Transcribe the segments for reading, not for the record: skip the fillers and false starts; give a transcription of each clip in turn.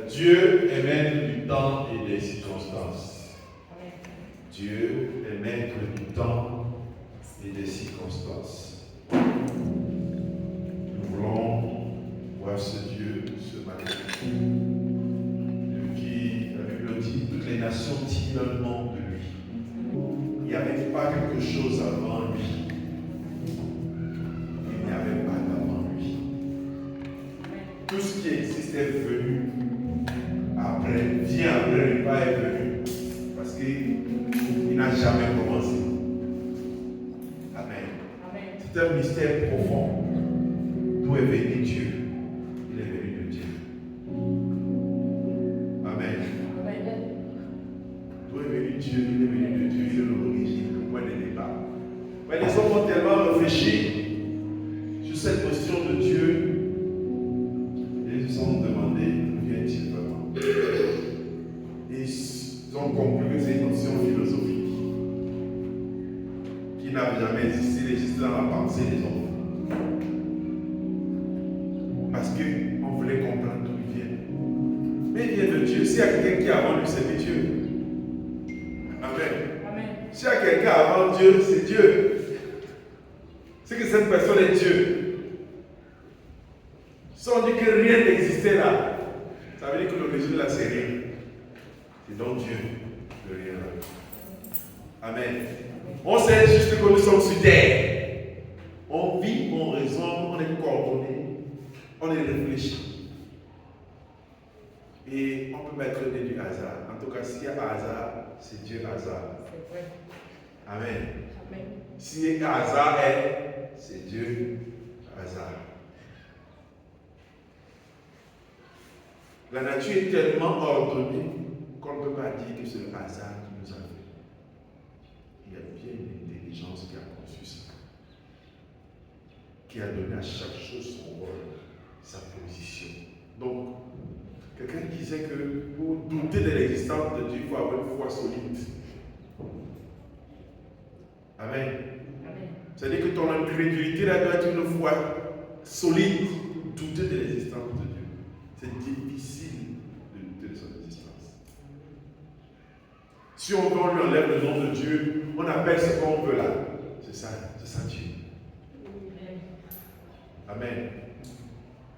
Dieu est maître du temps et des circonstances. Dieu est maître du temps et des circonstances. Nous voulons voir ce Dieu ce matin. Qui, la Bible dit, toutes les nations tirent de lui. Il n'y avait pas quelque chose avant lui. Il n'y avait pas d'avant lui. Tout ce qui existe est venu après, vient après lui, pas est venu. Parce qu'il n'a jamais commencé. Amen. C'est un mystère profond. D'où est venu Dieu? Il est venu de Dieu. Amen. D'où est venu Dieu? Il est venu de Dieu. Il est l'origine, le point de départ. Mais les hommes ont tellement réfléchi sur cette question de Dieu. Ils se sont demandé d'où vient-il vraiment. Ils ont conclu que c'est une notion philosophique qui n'a jamais existé, elle existe dans la pensée des hommes. Parce qu'on voulait comprendre d'où il vient. Mais il vient de Dieu. S'il y a quelqu'un qui avant lui, c'est Dieu. Amen. S'il y a quelqu'un avant Dieu, c'est Dieu. C'est que cette personne est Dieu. Si on dit que rien n'existait là, ça veut dire que l'origine là, c'est rien. C'est donc Dieu, le rien là. Amen. On sait juste que nous sommes sur terre. On vit, on raisonne, on est coordonné, on est réfléchi. Et on ne peut pas être né du hasard. En tout cas, s'il y a hasard, c'est Dieu hasard. C'est vrai. Amen. Amen. Si hasard est, c'est Dieu hasard. La nature est tellement ordonnée qu'on ne peut pas dire que c'est le hasard qui nous a fait. Il y a bien une intelligence qui a conçu ça, qui a donné à chaque chose son rôle, sa position. Donc, quelqu'un disait que pour douter de l'existence de Dieu, il faut avoir une foi solide. Amen. C'est-à-dire que ton incrédulité là doit être une foi solide pour douter de l'existence de Dieu. C'est difficile de douter de son existence. Si on lui enlève le nom de Dieu, on appelle ce qu'on veut là. C'est ça Dieu. Amen.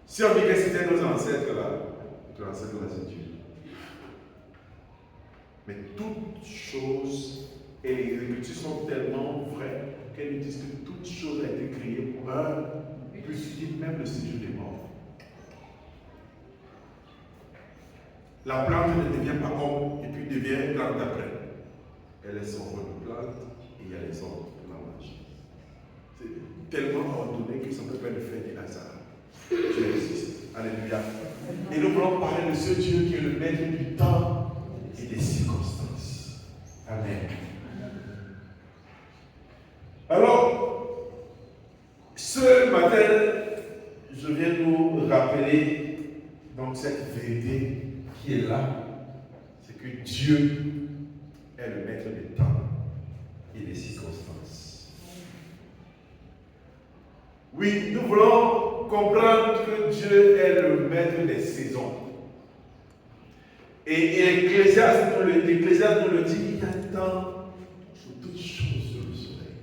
Si on dit que c'était nos ancêtres là, nos ancêtres là c'est Dieu. Mais toutes choses et les Écritures sont tellement vraies qu'elles nous disent que toute chose a été créée pour un but, même le séjour des morts. La plante ne devient pas homme et puis devient plante après. Elle est son rôle de plante et il y a les autres pour la manger. C'est tellement ordonné que ça ne peut pas le faire du hasard. Dieu existe. Alléluia. Et nous voulons parler de ce Dieu qui est le maître du temps et des circonstances. Amen. Alors, ce matin, je viens nous rappeler donc cette vérité qui est là, c'est que Dieu est le maître des temps et des circonstances. Oui, nous voulons comprendre que Dieu est le maître des saisons. Et l'Ecclésiaste nous le dit, il y a un temps pour toutes choses sur le soleil.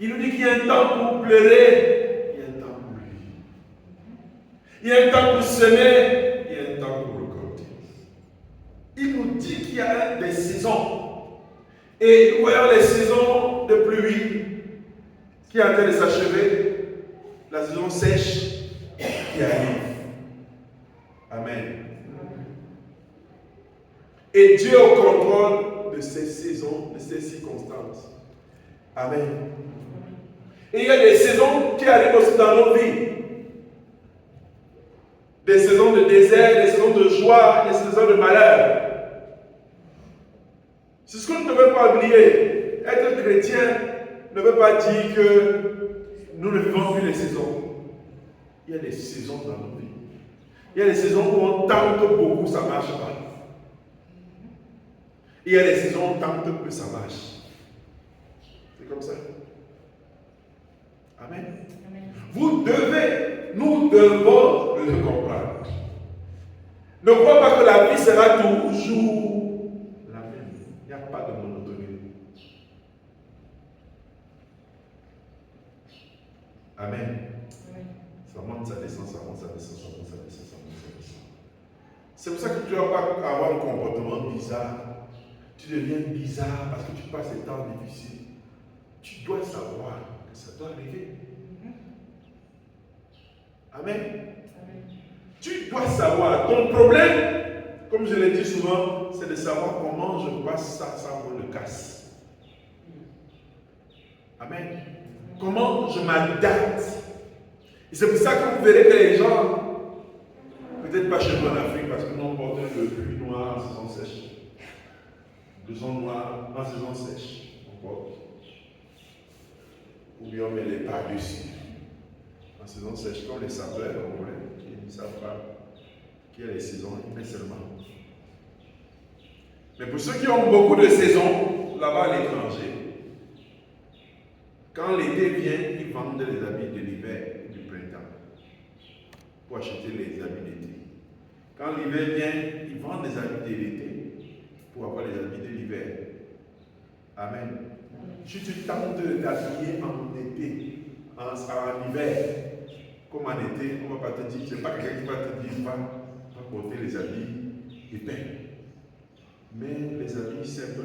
Il nous dit qu'il y a un temps pour pleurer, il y a un temps pour lui. Il y a un temps pour semer, il y a un temps pour récolter. Il nous dit qu'il y a des saisons. Et nous voyons les saisons de pluie qui est en train de s'achever, la saison sèche qui arrive. Amen. Et Dieu est au contrôle de ces saisons, de ces circonstances. Amen. Et il y a des saisons qui arrivent aussi dans nos vies. Des saisons de désert, des saisons de joie, des saisons de malheur. C'est ce que nous ne devons pas oublier. Être chrétien ne veut pas dire que nous ne vivons plus les saisons. Il y a des saisons dans nos vies. Il y a des saisons où on tente beaucoup, ça ne marche pas. Il y a des saisons où on tente peu, ça marche. C'est comme ça. Amen. Amen. Nous devons le comprendre. Ne crois pas que la vie sera toujours la même. Il n'y a pas de monotonie. Amen. Ça monte, ça descend, ça monte, ça descend, ça monte, ça descend, ça monte, ça descend. C'est pour ça que tu ne vas pas avoir un comportement bizarre. Tu deviens bizarre parce que tu passes des temps difficiles. Tu dois savoir que ça doit arriver. Amen. Tu dois savoir. Ton problème, comme je l'ai dit souvent, c'est de savoir comment je passe ça sans qu'on le casse. Amen. Comment je m'adapte. Et c'est pour ça que vous verrez que les gens, peut-être pas chez nous en Afrique, parce que nous on porte le pluie noir en saison sèche. Le son noir en saison sèche. On porte. Ou bien on met les par-dessus. En saison sèche, comme les sapeurs congolais, qui ne savent pas qu'il y a les saisons, ils mettent seulement. Mais pour ceux qui ont beaucoup de saisons, là-bas à l'étranger, quand l'été vient, ils vendent les habits de l'hiver et du printemps pour acheter les habits d'été. Quand l'hiver vient, ils vendent les habits de l'été pour avoir les habits de l'hiver. Amen. Si tu tentes de t'habiller en été, en hiver, comme en été, on ne va pas te dire, c'est pas quelqu'un qui va te dire, va porter les habits épais. Mais les habits simples,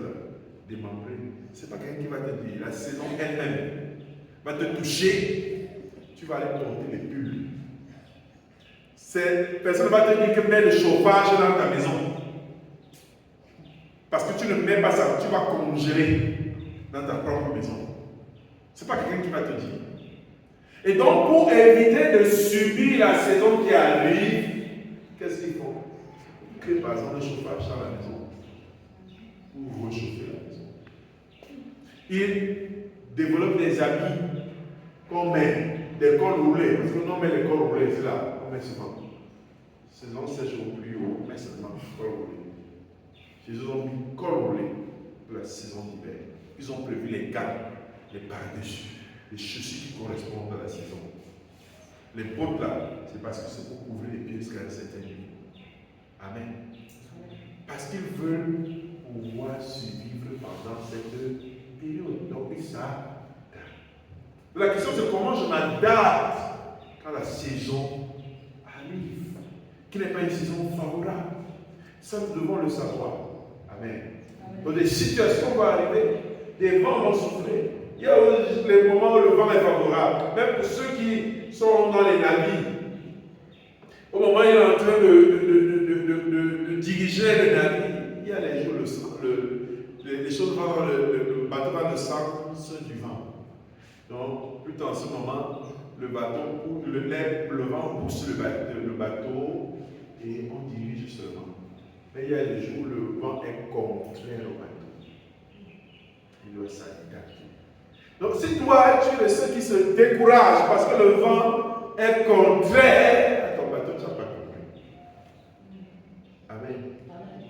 démembrés, c'est pas quelqu'un qui va te dire, la saison elle-même va te toucher, tu vas aller porter les pulls. Personne ne va te dire que mets le chauffage dans ta maison. Parce que tu ne mets pas ça, tu vas congeler dans ta propre maison. Ce n'est pas quelqu'un qui va te dire. Et donc, pour éviter de subir la saison qui arrive, qu'est-ce qu'il faut? Créer par exemple le chauffage dans la maison. Pour réchauffer la maison. Il développe des habits qu'on met, des cols roulés. Parce que nous on met les cols roulés, c'est là, on met souvent. Saison sèche au plus haut, on met seulement col roulé. Jésus ont mis col roulé pour la saison d'hiver. Ils ont prévu les gants, les par-dessus, les chaussures qui correspondent à la saison. Les bottes là, c'est parce que c'est pour couvrir les pieds jusqu'à une certaine nuit. Amen. Parce qu'ils veulent pouvoir survivre pendant cette période. Donc ils s'adaptent. La question c'est comment je m'adapte quand la saison arrive, qui n'est pas une saison favorable. Ça, nous devons le savoir. Amen. Donc des situations vont arriver, des vents vont souffler. Il y a les moments où le vent est favorable. Même pour ceux qui sont dans les navires. Au moment où il est en train de diriger le navire, il y a les jours, les choses vont, le bateau va le sens du vent. Donc, plutôt en ce moment, le bateau, le vent pousse le bateau et on dirige seulement. Mais il y a des jours où le vent est contraire au bateau. Il doit s'adapter. Donc, si toi, tu es de ceux qui se découragent parce que le vent est contraire à ton bateau, tu n'as pas compris. Amen.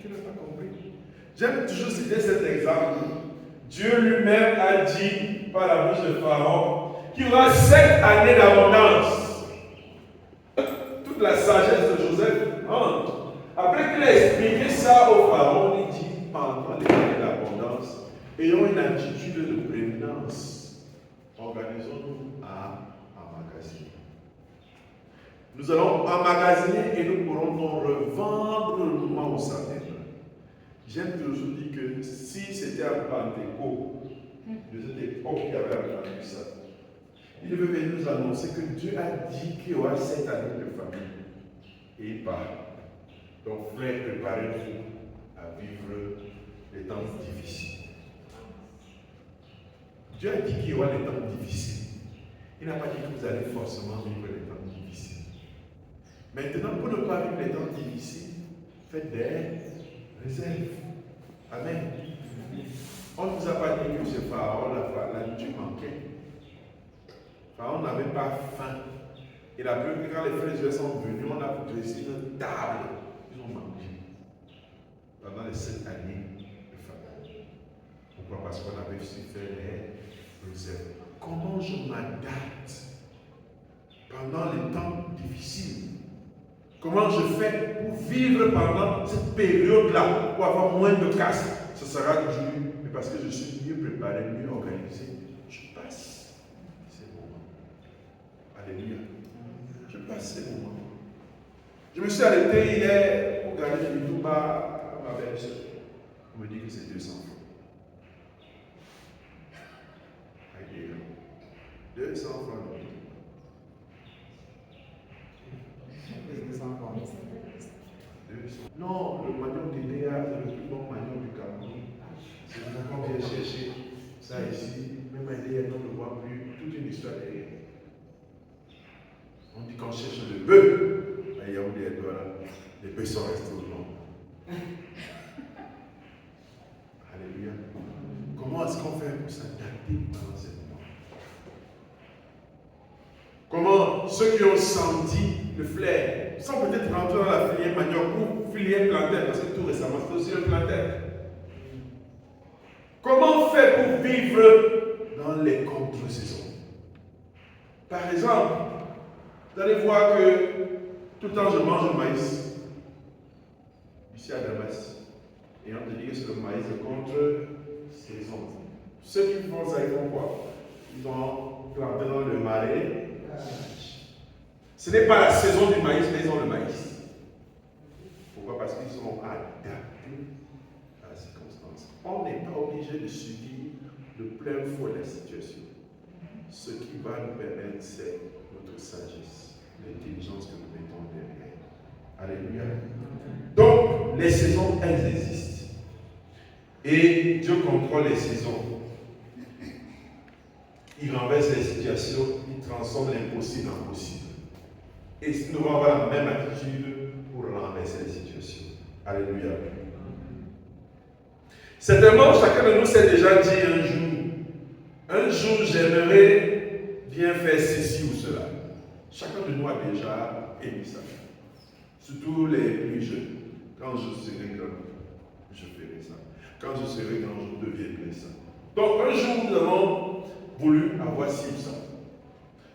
Tu n'as pas compris. J'aime toujours citer cet exemple. Dieu lui-même a dit par la bouche de Pharaon qu'il y aura 7 années d'abondance. Toute la sagesse de Joseph entre. Après qu'il a expliqué ça au Pharaon, il dit pendant les années d'abondance, ayons une attitude de prévenance. Organisons-nous à emmagasiner. Nous allons emmagasiner et nous pourrons donc revendre le moment où ça viendra. J'aime toujours dire que si c'était un Pentecôte de cette époque qui avait entendu ça, il devait venir nous annoncer que Dieu a dit qu'il y aura 7 années de famille. Et il parle. Donc, frère, préparez-vous à vivre les temps difficiles. Dieu a dit qu'il y aura des temps difficiles. Il n'a pas dit que vous allez forcément vivre les temps difficiles. Maintenant, pour ne pas vivre les temps difficiles, faites des réserves. Amen. On ne nous a pas dit que ce Pharaon, la nourriture manquait. Pharaon n'avait pas faim. Et la preuve que quand les frères Josué sont venus, on a dressé une table. Ils ont mangé. Pendant les 7 années de famine. Pourquoi? Parce qu'on avait su faire les réserves. Comment je m'adapte pendant les temps difficiles? Comment je fais pour vivre pendant cette période-là, pour avoir moins de casse? Ce sera dû, mais parce que je suis mieux préparé, mieux organisé. Je passe ces moments. Alléluia. Je passe ces moments. Je me suis arrêté hier pour garder le YouTube à ma belle-sœur. On me dit que c'est 200 francs. 200 francs. 200 francs. Non, le manioc d'Idéa, c'est le plus bon manioc du Cameroun. C'est ce qu'on vient chercher. Ça ici, même à Idéa, on ne le voit plus. Toute une histoire derrière. On dit qu'on cherche le bœuf. Il y a oublié, les bœufs sont restés au long. Alléluia. Comment est-ce qu'on fait pour s'adapter pendant ces moments? Comment ceux qui ont senti le flair, sans peut-être rentrer dans la filière manioc ou filière plantaine, parce que tout récemment c'est aussi un plantaine. Comment faire pour vivre dans les contre-saisons? Par exemple, vous allez voir que tout le temps je mange le maïs, ici à Damas, et on te dit que c'est le maïs de contre-saison. Ceux qui font ça, ils font quoi? Ils ont planté dans le marais. Ce n'est pas la saison du maïs, mais ils ont le maïs. Pourquoi? Parce qu'ils sont adaptés à la circonstance. On n'est pas obligé de subir de plein fouet la situation. Ce qui va nous permettre, c'est notre sagesse, l'intelligence que nous mettons derrière. Alléluia. Donc, les saisons, elles existent. Et Dieu contrôle les saisons. Il renverse les situations, il transforme l'impossible en possible. Et nous devons avoir la même attitude pour renverser les situations. Alléluia. Certainement, chacun de nous s'est déjà dit un jour j'aimerais bien faire ceci ou cela. Chacun de nous a déjà émis ça. Surtout les plus jeunes. Quand je serai grand, je ferai ça. Quand je serai grand, je deviendrai ça. Donc un jour, nous avons voulu avoir ci ou ça.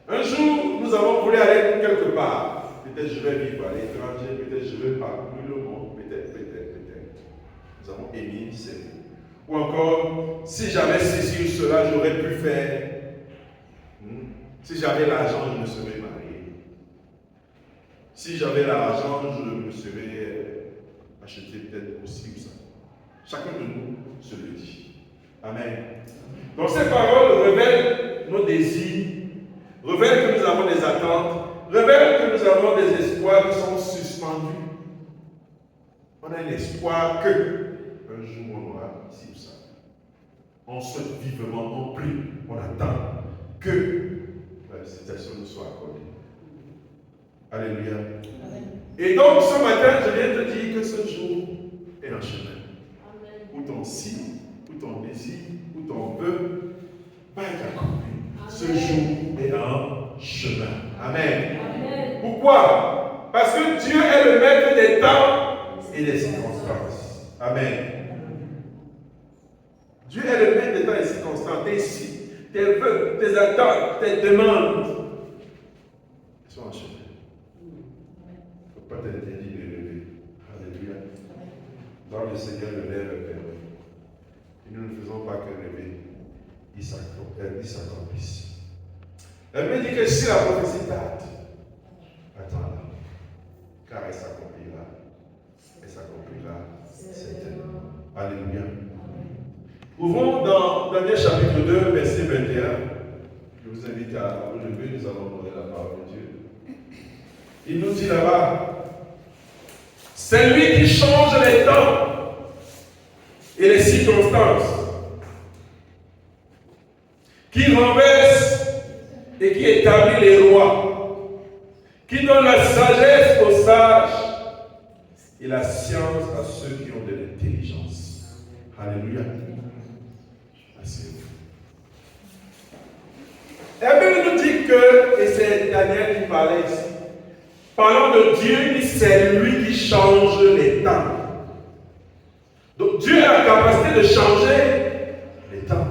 Un jour, nous avons voulu aller quelque part. Peut-être je vais vivre à l'étranger, peut-être je vais parcourir le monde, peut-être. Nous avons émis ces mots. Ou encore, si j'avais ceci ou cela, j'aurais pu faire. Si j'avais l'argent, je me serais marié. Si j'avais l'argent, je me serais acheté peut-être aussi ou ça. Chacun de nous se le dit. Amen. Donc ces paroles révèlent nos désirs, révèlent que nous avons des attentes, révèlent que nous avons des espoirs qui sont suspendus. On a un espoir que un jour on aura ci ou ça. On souhaite vivement, on prie, on attend que la situation nous soit accordée. Alléluia. Amen. Et donc ce matin, je viens te dire que ce jour est en chemin. Amen. Où ton si, où ton désir, où ton vœu va être accompli. Ce jour est en chemin. Amen. Amen. Pourquoi? Parce que Dieu est le maître des temps et des circonstances. Amen. Dieu est le maître des temps et des circonstances. Tes si, tes vœux, tes attentes, tes demandes sont en chemin. Il ne faut pas t'interdire de lever. Alléluia. Dans le Seigneur, le lève le Père. Et nous ne faisons pas que rêver. Ils s'accomplissent. La Bible dit que si la prophétie tarde, attends-la. Car elle s'accomplira. Elle s'accomplira certainement. Alléluia. Ouvrons dans Daniel chapitre 2, verset 21. Je vous invite à vous lever, nous allons donner la parole de Dieu. Il nous dit là-bas, c'est lui qui change les temps et les circonstances, qui renverse et qui établit les rois, qui donne la sagesse aux sages et la science à ceux qui ont de l'intelligence. Alléluia. La Bible nous dit que, et c'est Daniel qui parlait ici, parlant de Dieu, c'est lui qui change les temps. Donc Dieu a la capacité de changer les temps.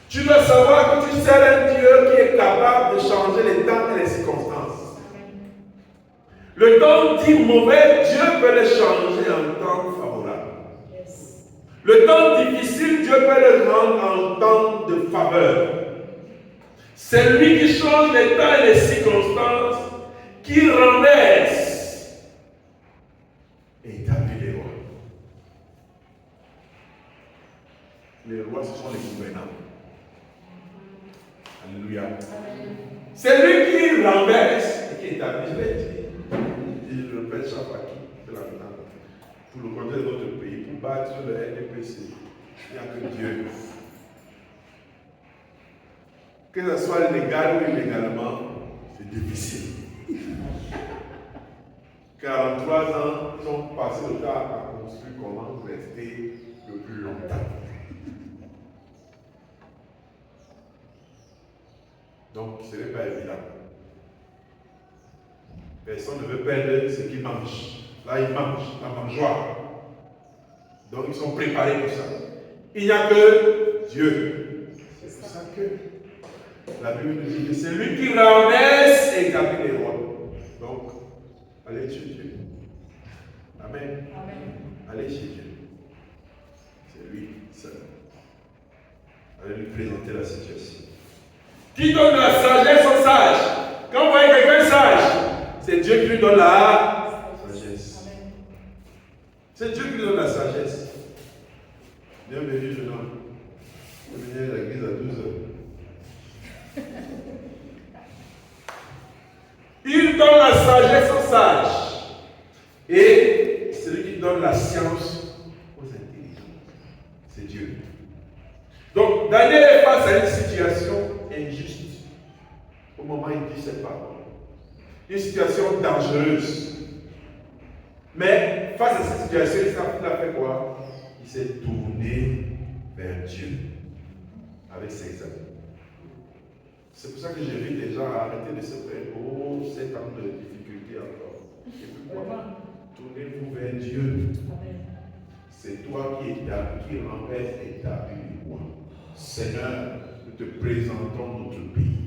Tu dois savoir que tu sers un Dieu qui est capable de changer les temps et les circonstances. Le temps dit mauvais, Dieu peut le changer en temps favorable. Yes. Le temps difficile, Dieu peut le rendre en temps de faveur. C'est lui qui change les temps et les circonstances, qui renverse et établit les rois. Les rois, ce sont les gouvernants. Alléluia. C'est lui qui renverse et qui établit. Je l'ai dit. Je le répète chaque fois qui fait la finale. Pour le compte de notre pays, pour battre le NDPC, il n'y a que Dieu. Que ce soit légal ou illégalement, c'est difficile. 43 ans, ils ont passé le temps à construire comment rester le plus longtemps. Donc, ce n'est pas évident. Personne ne veut perdre ce qu'il mange. Là, il mange, la mangeoire. Donc, ils sont préparés pour ça. Il n'y a que Dieu. C'est pour ça que la Bible nous dit que c'est lui qui renverse et établit les rois. Donc, allez chez Dieu. Amen. Amen. Allez chez Dieu. C'est lui seul. Allez lui présenter la situation. Qui donne la sagesse aux sages? Quand vous voyez quelqu'un sage, c'est Dieu qui lui donne la sagesse. C'est Dieu qui lui donne la sagesse. Bienvenue, jeune homme. Bienvenue à l'église à 12h. Il donne la sagesse aux sages. Et celui qui donne la science aux intelligents. C'est Dieu. Donc, Daniel est face à une situation injuste au moment où il dit cette parole. Une situation dangereuse. Mais face à cette situation, il a fait quoi? Il s'est tourné vers Dieu avec ses amis. C'est pour ça que j'invite les gens à arrêter de se faire oh, 7 ans de difficulté encore. Et pourquoi? Tournez-vous vers Dieu. C'est toi qui renverse et établit les rois. Seigneur, nous te présentons notre pays.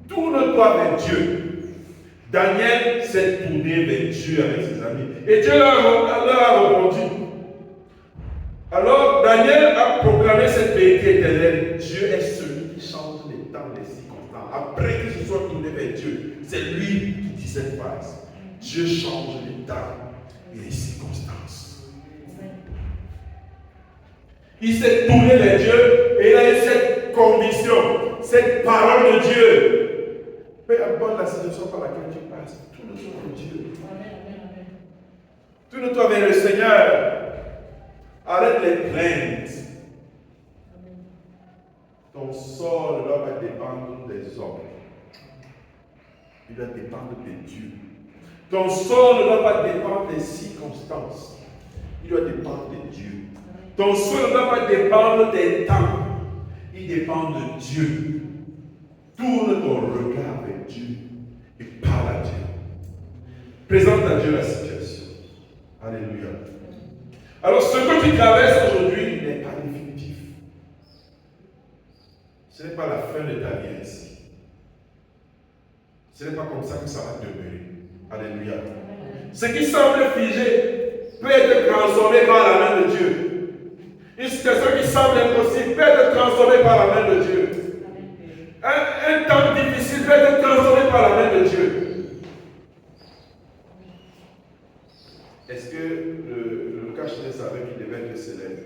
Tourne-toi vers Dieu. Daniel s'est tourné vers Dieu avec ses amis. Et Dieu leur a répondu. Alors Daniel a proclamé cette vérité éternelle. Dieu est celui qui change les temps, les circonstances. Après qu'il se soit tourné vers Dieu, c'est lui qui dit cette phrase. Dieu change les temps et les circonstances. Il s'est tourné vers Dieu et il a eu cette conviction, cette parole de Dieu. Peu importe la situation par laquelle tu passes, tourne-toi vers Dieu. Tourne-toi vers le Seigneur. Arrête les plaintes. Ton sort ne doit pas dépendre des hommes. Il doit dépendre de Dieu. Ton sort ne doit pas dépendre des circonstances. Il doit dépendre de Dieu. Ton sort ne doit pas dépendre des temps. Il dépend de Dieu. Tourne ton regard vers Dieu et parle à Dieu. Présente à Dieu la situation. Alléluia. Alors, ce que tu traverses aujourd'hui n'est pas définitif. Ce n'est pas la fin de ta vie ici. Ce n'est pas comme ça que ça va demeurer. Alléluia. Ce qui semble figé peut être transformé par la main de Dieu. Une situation qui semble impossible peut être transformée par la main de Dieu. Un temps difficile peut être transformé par la main de Dieu. Est-ce que le cache-nez savait qu'il devait être célèbre?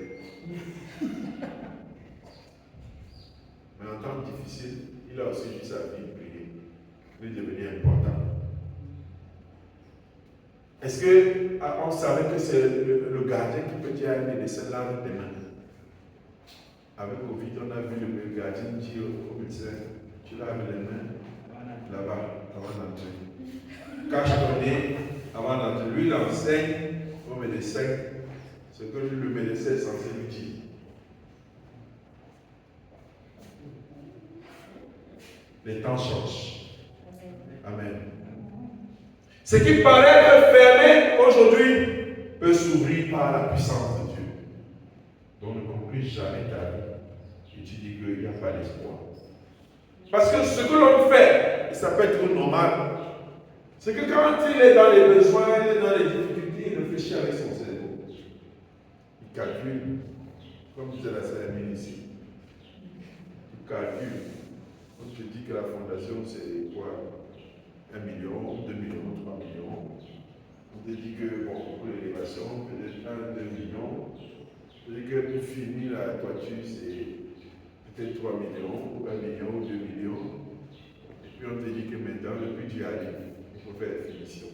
Mais en temps difficile, il a aussi vu sa vie briller. Il est devenu important. Est-ce qu'on savait que c'est le gardien qui peut dire à un médecin lave des mains? Avec Covid, on a vu le gardien dire au médecin, tu laves les mains là-bas avant d'entrer. Cache ton nez avant d'entrer. Lui, il enseigne au médecin ce que le médecin est censé lui dire. Les temps changent. Amen. Ce qui paraît être fermé aujourd'hui peut s'ouvrir par la puissance de Dieu. Donc ne conclue jamais ta vie et tu dis qu'il n'y a pas d'espoir. Parce que ce que l'on fait, ça peut être normal. C'est que quand il est dans les besoins, il est dans les difficultés, il réfléchit avec son cerveau. Il calcule, comme disait la cérémonie ici. Il calcule. On te dit que la fondation, c'est quoi? 1 million, 2 millions, 3 millions. On te dit que, bon, pour l'élévation, peut-être 1, 2 millions. On te dit que pour finir la toiture, c'est peut-être 3 millions, ou 1 million, ou 2 millions. Et puis on te dit que maintenant, le budget arrive. Il faut faire la finition.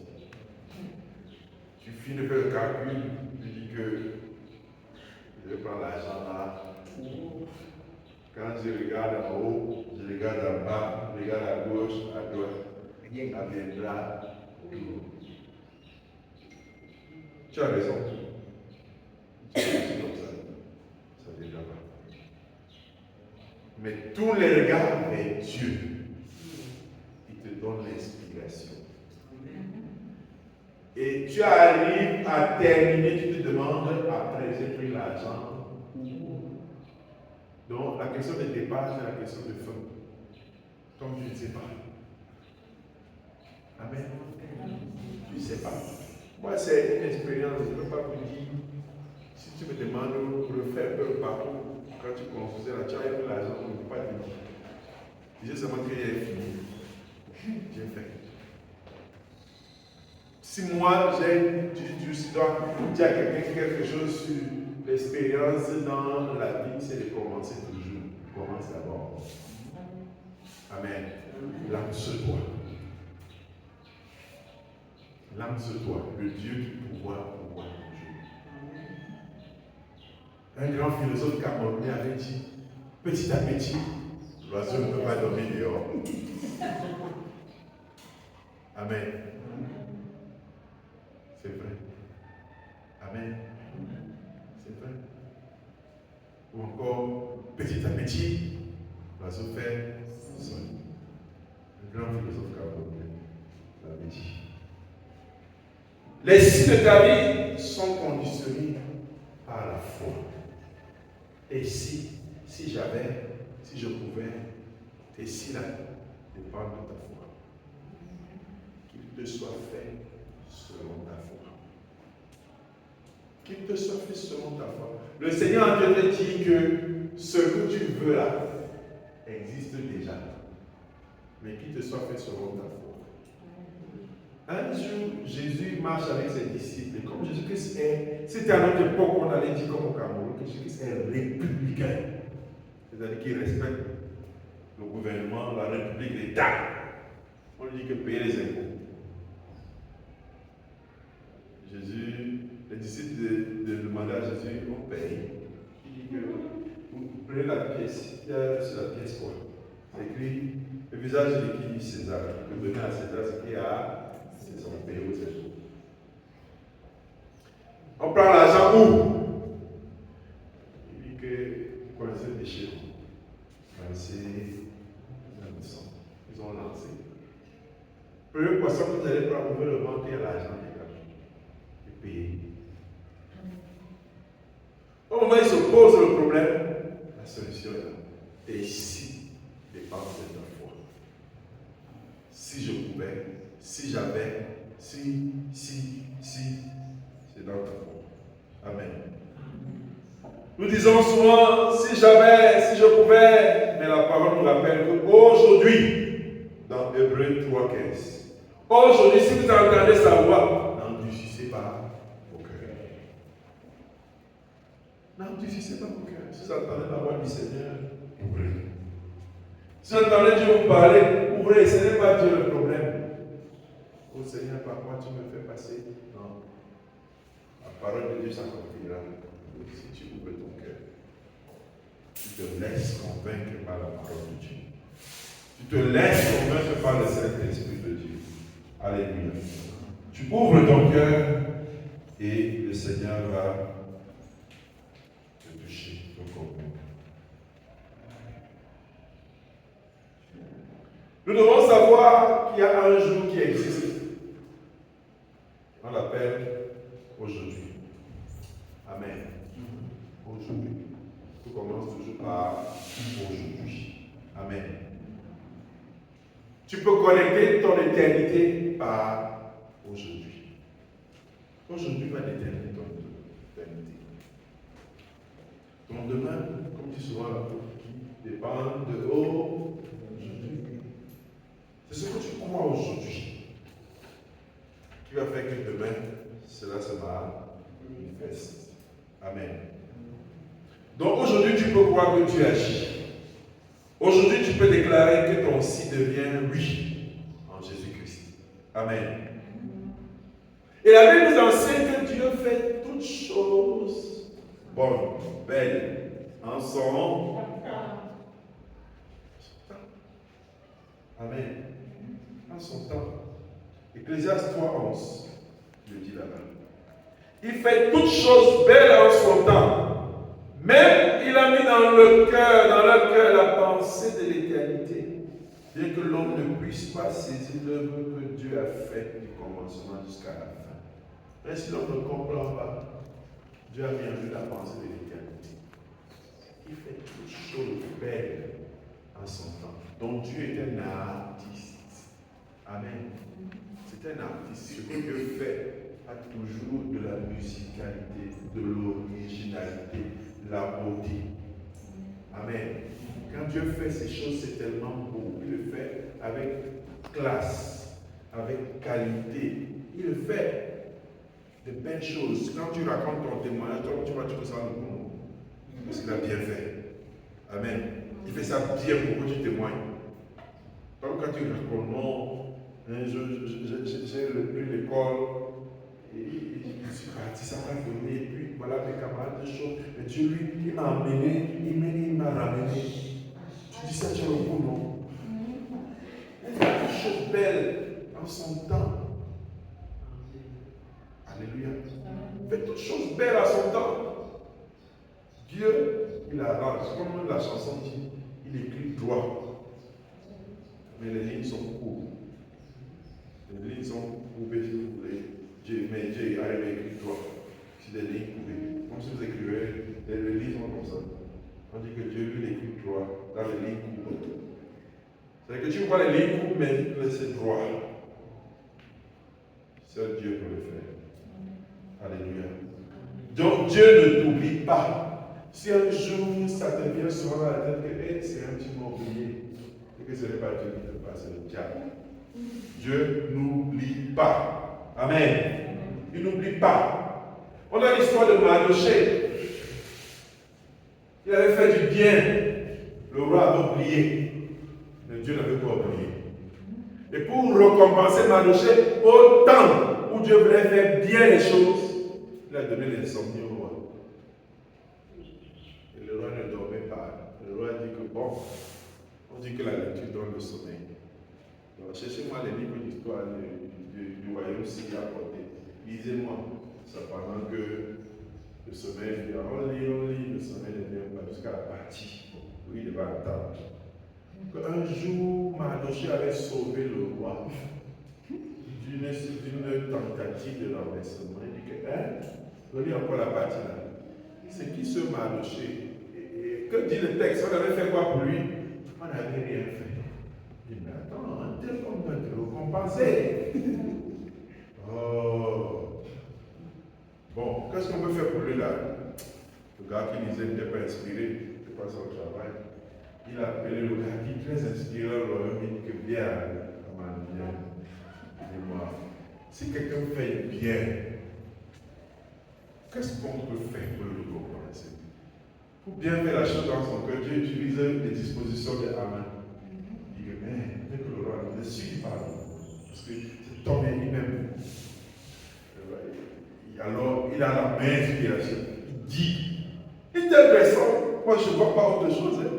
Tu finis de faire le calcul, tu dis que je prends l'argent là. Quand je regarde en haut, je regarde en bas, je regarde à gauche, à droite. Rien viendra autour. Tu as raison. Tu es comme ça. Ça ne viendra pas. Mais tous les regards vers Dieu, il te donne l'inspiration. Et tu arrives à terminer, tu te demandes, après j'ai pris l'argent. Donc la question de départ, c'est la question de fin. Comme tu ne sais pas. Amen. Tu ne sais pas. Moi, c'est une expérience, je ne peux pas vous dire. Si tu me demandes de refaire un peu le parcours, quand tu construisais la tu as eu l'argent, on ne peut pas dire non. Je disais seulement qu'il est fini. J'ai fait. Si moi, tu dois dire à quelqu'un quelque chose sur l'expérience dans la vie, c'est de commencer toujours. Commence d'abord. Amen. Lance-toi. Lance-toi. Le Dieu du pouvoir toujours. Un grand philosophe camerounais avait dit, petit à petit, l'oiseau ne peut pas dormir dehors. Amen. C'est vrai. Amen. C'est vrai. Ou encore, petit à petit, l'oiseau fait son. Un grand philosophe camerounais l'avait dit. Les signes de ta vie sont conditionnés par la foi. Et si je pouvais, tes signes dépendent de ta foi. Qu'il te soit fait selon ta foi. Qu'il te soit fait selon ta foi. Le Seigneur te dit que ce que tu veux là existe déjà. Mais qu'il te soit fait selon ta foi. Un jour, Jésus marche avec ses disciples. Et comme Jésus-Christ c'était à notre époque, on allait dire comme au Cameroun, que Jésus-Christ est républicain. C'est-à-dire qu'il respecte le gouvernement, la République, l'État. On lui dit que payer les impôts. Jésus, les disciples de demander à Jésus, on paye. Il dit que vous prenez la pièce. Il y a sur la pièce quoi? C'est écrit le visage de qui dit César. Vous donnez à César ce qu'il y a. C'est son pays ou c'est tout. On prend l'argent où? Il dit que vous connaissez le péché. Vous connaissez la maison. Ils ont lancé. Premier poisson que vous allez prendre, vous le vendre à l'argent et payer. Au moment où il se pose le problème, la solution est là. Et ici, dépend de ta foi. Si je pouvais, si j'avais, si, c'est dans ta foi. Amen. Nous disons souvent, si j'avais, si je pouvais, mais la parole nous rappelle qu'aujourd'hui, dans Hébreux 3,15, aujourd'hui, si vous entendez sa voix, n'endurcissez pas vos cœurs. N'endurcissez pas vos cœurs. Si vous entendez la voix du Seigneur, ouvrez. Si vous entendez Dieu vous parler, ouvrez. Ce n'est pas Dieu le problème. Oh Seigneur, par quoi tu me fais passer? Non. La parole de Dieu s'accomplira si tu ouvres ton cœur. Tu te laisses convaincre par la parole de Dieu. Tu te laisses convaincre par le Saint-Esprit de Dieu. Alléluia. Tu ouvres ton cœur et le Seigneur va te toucher, te convaincre. Nous devons savoir qu'il y a un jour qui existe. On l'appelle aujourd'hui. Amen. Aujourd'hui. Tout commence toujours par aujourd'hui. Amen. Tu peux connecter ton éternité par aujourd'hui. Aujourd'hui va déterminer ton éternité. Ton demain, comme dit souvent l'apôtre, qui dépend de aujourd'hui. C'est ce que tu crois aujourd'hui qui va faire que demain, cela se manifeste. Amen. Donc aujourd'hui, tu peux croire que Dieu agit. Aujourd'hui, tu peux déclarer que ton si devient oui en Jésus-Christ. Amen. Et la Bible nous enseigne que Dieu fait toutes choses bonnes, belles, en son temps. Amen. En son temps. Ecclésiaste 3:11, je dis là-bas. Il fait toutes choses belles en son temps. Même il a mis dans leur cœur la pensée de l'éternité, bien que l'homme ne puisse pas saisir l'œuvre que Dieu a faite du commencement jusqu'à la fin. Mais si l'homme ne comprend pas, Dieu a mis en lui la pensée de l'éternité. Il fait toutes choses belles en son temps. Donc Dieu est un artiste. Amen. C'est un artiste. Ce que Dieu fait a toujours de la musicalité, de l'originalité, de la beauté. Amen. Quand Dieu fait ces choses, c'est tellement beau. Il le fait avec classe, avec qualité. Il le fait de belles choses. Quand tu racontes ton témoignage, toi, tu vas trouver ça le bon. Parce qu'il a bien fait. Amen. Il fait ça bien pour que tu témoignes. Comme quand tu racontes, non, j'ai pris l'école. Et je suis parti, ça m'a donné, et puis voilà mes camarades de choses. Mais Dieu, lui, il m'a amené, il m'a ramené. Tu dis ça, tu as le bon nom. Il fait des choses belles en son temps. Alléluia. Il fait toutes choses belles à son temps. Dieu, il arrange. Comme la chanson dit, il écrit droit. Mais les lignes sont courtes. Les lignes sont coupées, si vous voulez. Mais Dieu arrive à écrire droit. C'est des lignes coupées. Comme si vous écrivez, les lignes sont comme ça. On dit que Dieu, lui, écrit droit dans les lignes coupées. C'est-à-dire que tu vois les lignes coupées, mais c'est droit. Seul Dieu peut le faire. Alléluia. Donc Dieu ne t'oublie pas. Si un jour ça te vient souvent à la tête que hey, c'est un petit mot oublié, et que ce n'est pas Dieu qui te passe, c'est le diable. Dieu n'oublie pas. Amen. Il n'oublie pas. On a l'histoire de Mardochée. Il avait fait du bien. Le roi avait oublié. Mais Dieu n'avait pas oublié. Et pour récompenser Mardochée, au temps où Dieu voulait faire bien les choses, il a donné l'insomnie au roi. Et le roi ne dormait pas. Le roi dit que bon, on dit que la lecture donne le sommeil. Donc, cherchez-moi les livres d'histoire du royaume syrie à côté. Lisez-moi. Ça pendant que le sommeil vient. On lit, le sommeil ne vient pas jusqu'à la partie. Oui, il va attendre. Un jour, Mardochée avait sauvé le roi d'une tentative de renversement. Il dit que, relis encore la partie là. C'est qui ce Mardochée? Que dit le texte? On avait fait quoi pour lui? On n'avait rien fait. Il dit, mais attends, un tel homme doit te récompenser. Oh. Bon, qu'est-ce qu'on peut faire pour lui là? Le gars qui disait n'était pas inspiré, n'était pas son travail. Il a appelé le gars qui est très inspiré au royaume, il dit que bien, bien. Dis-moi, si quelqu'un fait bien, qu'est-ce qu'on peut faire pour le récompenser? Pour bien faire la chose dans son cœur, Dieu utilise les dispositions de Haman. Il dit que, mais, dès que le roi ne suit pas, parce que cet homme est lui-même. Alors, il a la même inspiration. Il dit, il est intéressant. Moi, je ne vois pas autre chose. Hein.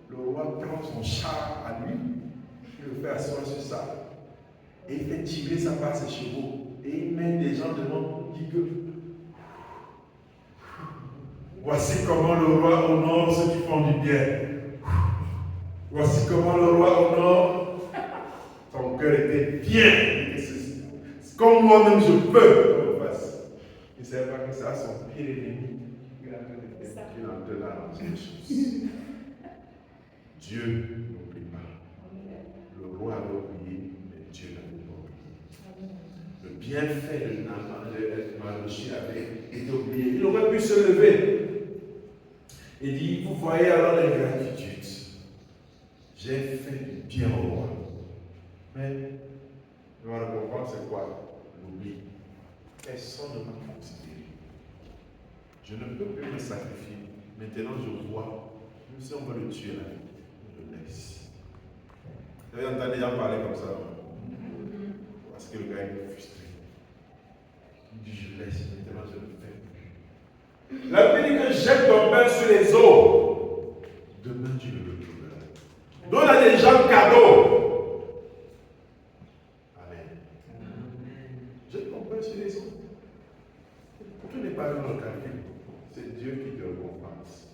Le roi prend son char à lui, il le fait asseoir sur ça, et il fait tirer ça par ses chevaux. Et il met des gens devant, il dit que voici comment le roi honore ceux qui font du bien. Voici comment le roi honore. Son cœur était bien. Comme moi-même je peux. Il ne savait pas que ça, son pire ennemi. Il entre là dans une chose. Dieu n'oublie pas. Le roi avait oublié. bienfaits de Mardochée avaient été oubliés. Il aurait pu se lever et dire, vous voyez alors l'ingratitude. J'ai fait du bien au roi. Mais, on va comprendre c'est quoi? L'oubli. Personne ne m'a considéré. Je ne peux plus me sacrifier. Maintenant, je vois. Même si on veut le tuer là, je le laisse. Vous avez entendu déjà parler comme ça? Parce que le gars est frustré. Il dit, je laisse. Maintenant, je le fais plus. La Bible dit que jette ton pain sur les eaux. Demain, tu le retrouveras. Donne à des gens cadeaux. Amen. Jette ton pain sur les eaux. Tout n'est pas dans le calcul. C'est Dieu qui te récompense.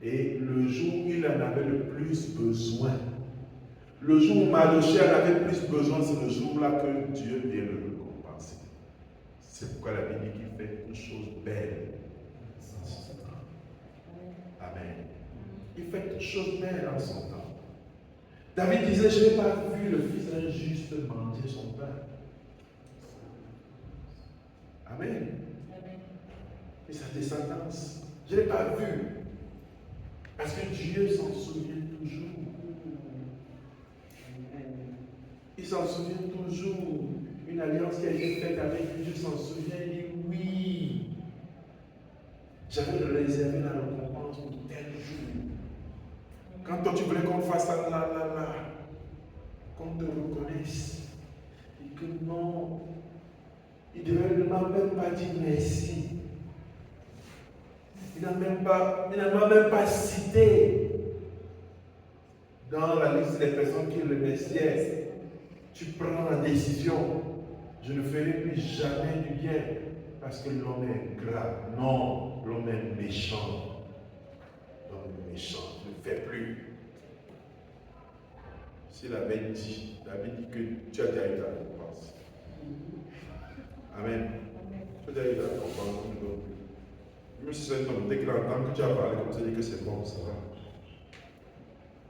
Et le jour où il en avait le plus besoin, le jour où Mardochée en avait plus besoin, c'est le jour-là que Dieu vient le récompenser. C'est pourquoi la Bible dit qu'il fait une chose belle. Amen. Il fait une chose belle en son temps. David disait, je n'ai pas vu le fils d'un juste mendier son pain. Amen. Et sa descendance, je ne l'ai pas vu. Parce que Dieu s'en souvient toujours. Il s'en souvient toujours. Une alliance qui a été faite avec lui, Dieu s'en souvient. Il dit oui. J'avais réservé la récompense pour tel jour. Quand toi tu voulais qu'on fasse ça, qu'on te reconnaisse. Et que non, il ne m'a même pas dit merci. Il ne m'a même pas cité dans la liste des personnes qui le remerciaient. Tu prends la décision. Je ne ferai plus jamais du bien parce que l'homme est ingrat. Non, l'homme est méchant. L'homme est méchant. Je ne fais plus. S'il avait dit, David dit que tu as déjà eu ta récompense. Amen. Tu as déjà eu ta récompense, on ne donne plus. Même si c'est un homme, dès qu'il entend que tu as parlé comme ça, il dit que c'est bon, ça va.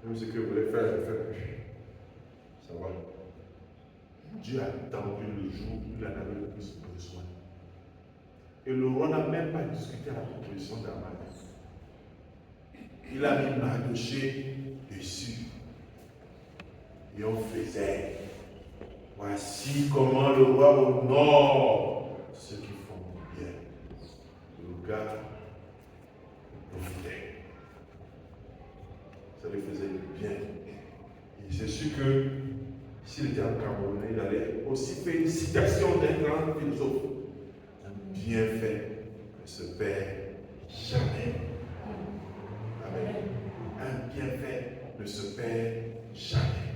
Même ce que vous voulez faire, ne le faites plus. Ça va. Dieu a attendu le jour où il en avait le plus besoin. Et le roi n'a même pas discuté la proposition d'Aman. Il a mis Mardochée dessus. Et on faisait. Voici comment le roi honore ceux qui font du bien. Le gars profitait. Ça lui faisait du bien. Et c'est sûr que s'il était en Cameroun, il allait aussi faire une citation d'un grand philosophe. Un bienfait ne se perd jamais. Amen. Un bienfait ne se perd jamais.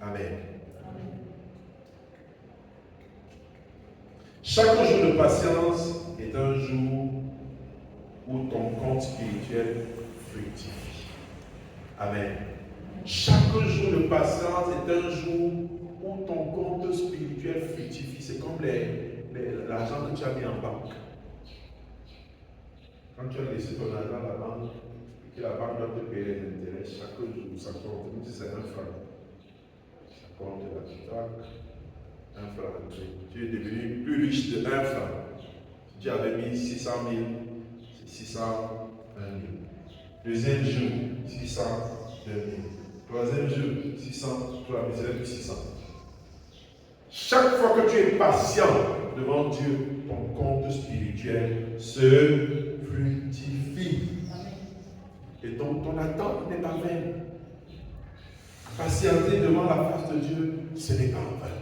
Amen. Chaque jour de patience est un jour où ton compte spirituel fructifie. Amen. Chaque jour de patience est un jour où ton compte spirituel fructifie. C'est comme l'argent que tu as mis en banque. Quand tu as laissé ton argent à la banque, et que la banque doit te payer les intérêts, chaque jour ça compte. Même si c'est un franc. Ça compte là. Un franc. Tu es devenu plus riche de 1 franc. Si tu avais mis 600 000, c'est 601 000. Deuxième jour, 602 000. Troisième jour, 603 000. C'est plus 600. Chaque fois que tu es patient devant Dieu, ton compte spirituel se fructifie. Et donc ton attente n'est pas vaine. Patienter devant la face de Dieu, ce n'est pas en vain.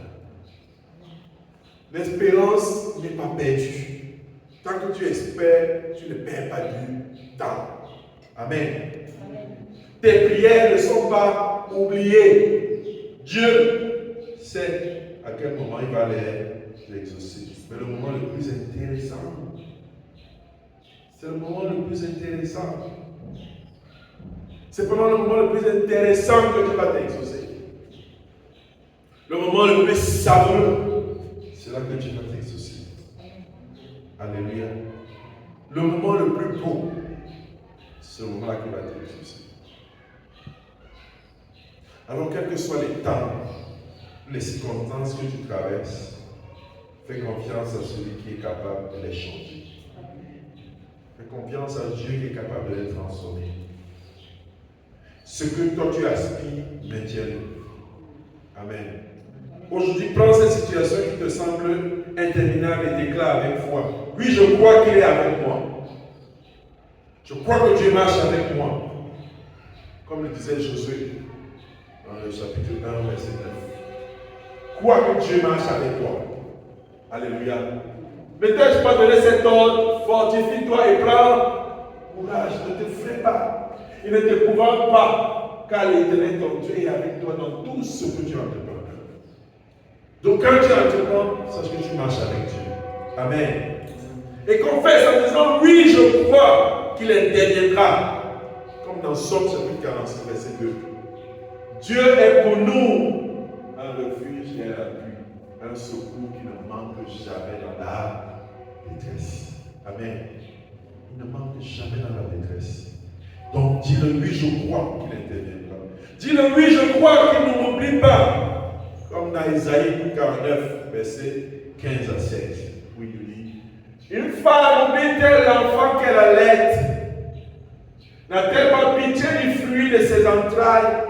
L'espérance n'est pas perdue. Tant que tu espères, tu ne perds pas du temps. Amen. Tes prières ne sont pas oubliées. Dieu sait à quel moment il va les exaucer. Mais le moment le plus intéressant, c'est le moment le plus intéressant. C'est pendant le moment le plus intéressant que Dieu va t'exaucer. Le moment le plus savoureux, c'est là que Dieu va t'exaucer. Alléluia. Le moment le plus beau, c'est le moment-là qu'il va t'exaucer. Alors, quels que soient les temps, les circonstances que tu traverses, fais confiance à celui qui est capable de les changer. Fais confiance à Dieu qui est capable de les transformer. Ce que toi tu aspires, maintiens-le. Amen. Aujourd'hui, prends cette situation qui te semble interminable et déclare avec foi. Oui, je crois qu'il est avec moi. Je crois que Dieu marche avec moi. Comme le disait Josué dans le chapitre 1, verset 9. Crois que Dieu marche avec toi. Alléluia. Maintenant, je peux donner cet ordre. Fortifie-toi et prends courage. Ne te fais pas. Il ne t'épouvante pas. Car l'Éternel, ton Dieu, est avec toi dans tout ce que tu entreprends. Donc, quand tu entreprends, sache que tu marches avec Dieu. Amen. Et confesse en disant, oui, je crois qu'il interviendra. Comme dans Somme chapitre 46, verset 2. Dieu est pour nous un refuge et un appui, un secours qui ne manque jamais dans la détresse. Amen. Il ne manque jamais dans la détresse. Donc, dis-le, oui, je crois qu'il interviendra. Dis-le, oui, je crois qu'il ne m'oublie pas. Comme dans Isaïe 49, verset 15 à 16, où il dit, une femme oublie-t-elle l'enfant qu'elle allait? N'a-t-elle pas pitié du fruit de ses entrailles?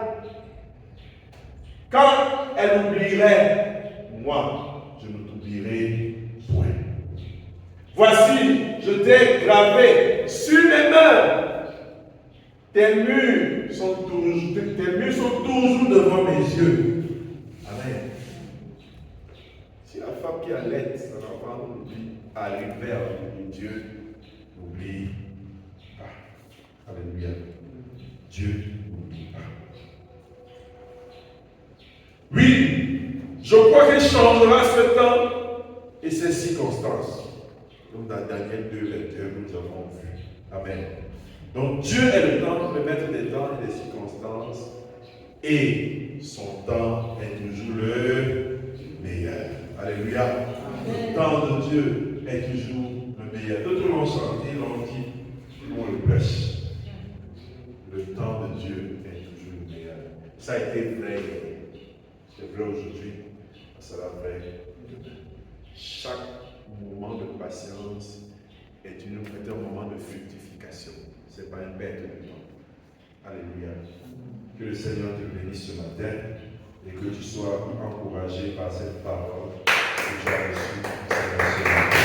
Quand elle oublierait, moi, je ne t'oublierai point. Voici, je t'ai gravé sur mes mains. Tes murs sont toujours devant mes yeux. Amen. Si la femme qui allait son enfant n'oublie, arrivait à oublier Dieu, n'oublie pas. Alléluia. Dieu n'oublie pas. Oui, je crois qu'il changera ce temps et ces circonstances. Comme dans Daniel 2, 21, nous avons vu. Amen. Donc Dieu est le temps, le maître des temps et des circonstances. Et son temps est toujours le meilleur. Alléluia. Amen. Le temps de Dieu est toujours le meilleur. D'autres l'ont chanté, l'ont dit, on le prêche. Le temps de Dieu est toujours le meilleur. Ça a été vrai. C'est vrai aujourd'hui. Ça sera vrai demain. Chaque moment de patience est un moment de fructification. Ce n'est pas une perte de temps. Alléluia. Que le Seigneur te bénisse ce matin et que tu sois encouragé par cette parole que tu as reçue.